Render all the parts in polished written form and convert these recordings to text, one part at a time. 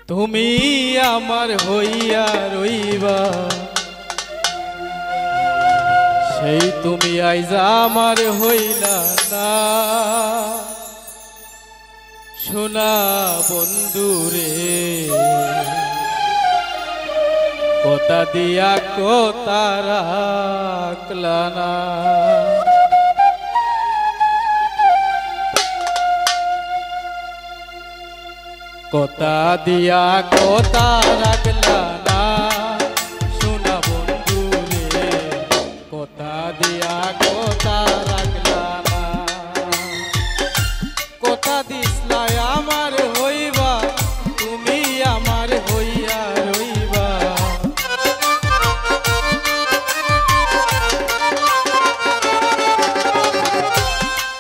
তুমি আমার হইয়া রইবা, সেই তুমি আইজা আমার হইলা না। সোনা বন্ধুরে কথা দিয়া কথা রাখলা না। কথা দিয়া কথা রাখলা না, সোনা বন্ধুরে কথা দিয়া কথা রাখলা না। কথা দিসলাই আমার হইবা, তুমি আমার হইয়া রইবা।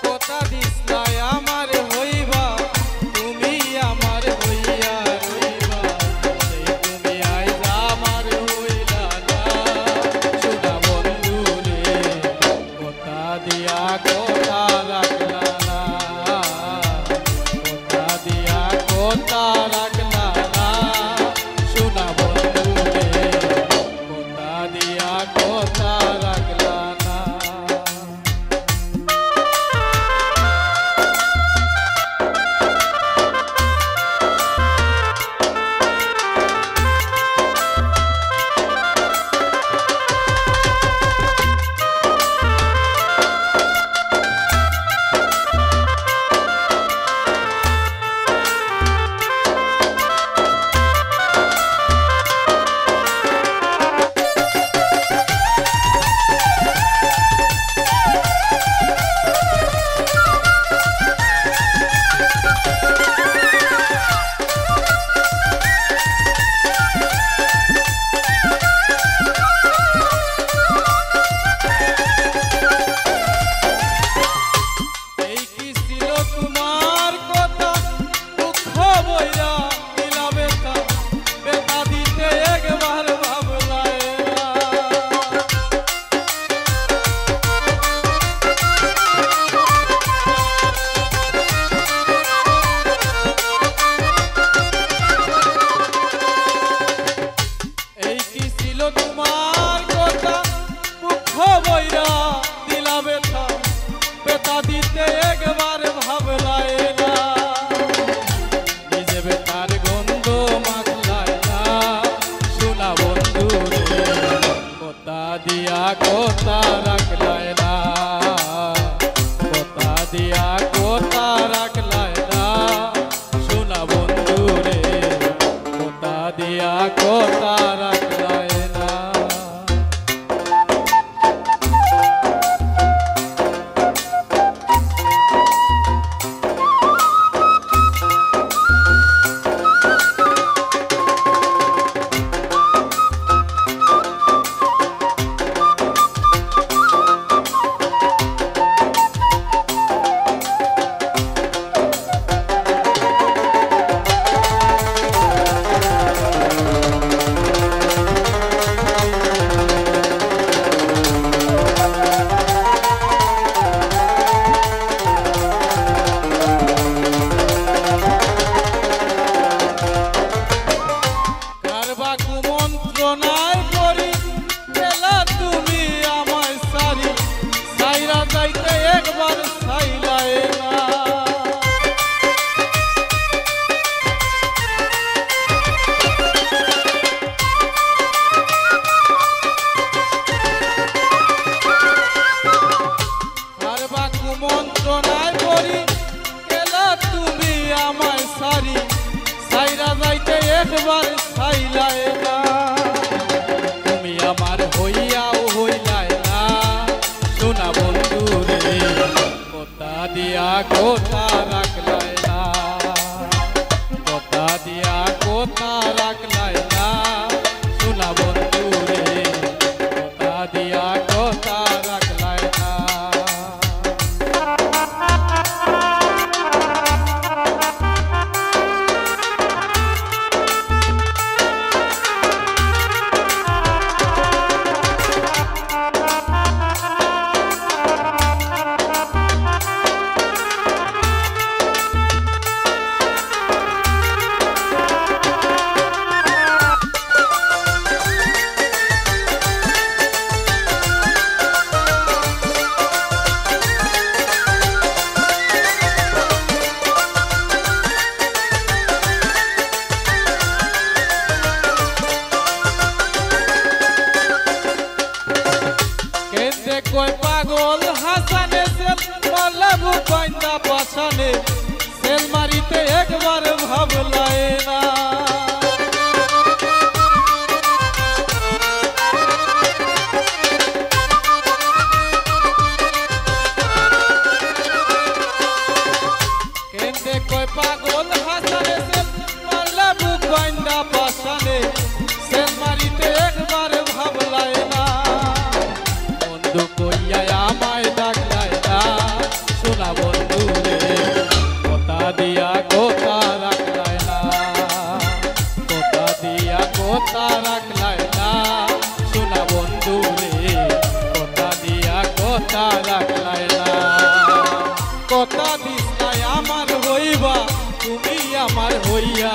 কথা দিসলাই আমার হইবা, তুমি আমার হইয়া রইবা। সেই তুমি আইজা আমার হইলা না। সোনা বন্ধুরে কথা দিয়া কথা রাখলা না, কথা দিয়া কথা রাখলা না। সোনা বন্ধুরে কথা দিয়া কথা রাখলা না। কথা রাখলাই না, কথা দিয়া কথা রাখলাই না। সোনা বন্ধুরে কথা দিয়া কথা রাখলাই না। একবার ছাইলায় না, তুমি আমার হইয়াও হইলায় না। সোনা বন্ধুরে কথা দিয়া কথা রাখলায় না, কথা দিয়া কথা রাখলায় না। সোনা বন্ধুরে কথা দিয়া কথা রাখলায় না। বাইন্দা পাশানে সেল মারিতে একবার ভাবলাই না বন্ধু কইয়া আমায় ডাকলাই না শোনা বন্ধু রে কথা দিয়া কথা রাখলাই না কথা দিয়া কথা রাখলাই না শোনা বন্ধু রে কথা দিয়া কথা রাখলাই না কথা দিস নাই আমার হইবা তুমি আমার হইয়া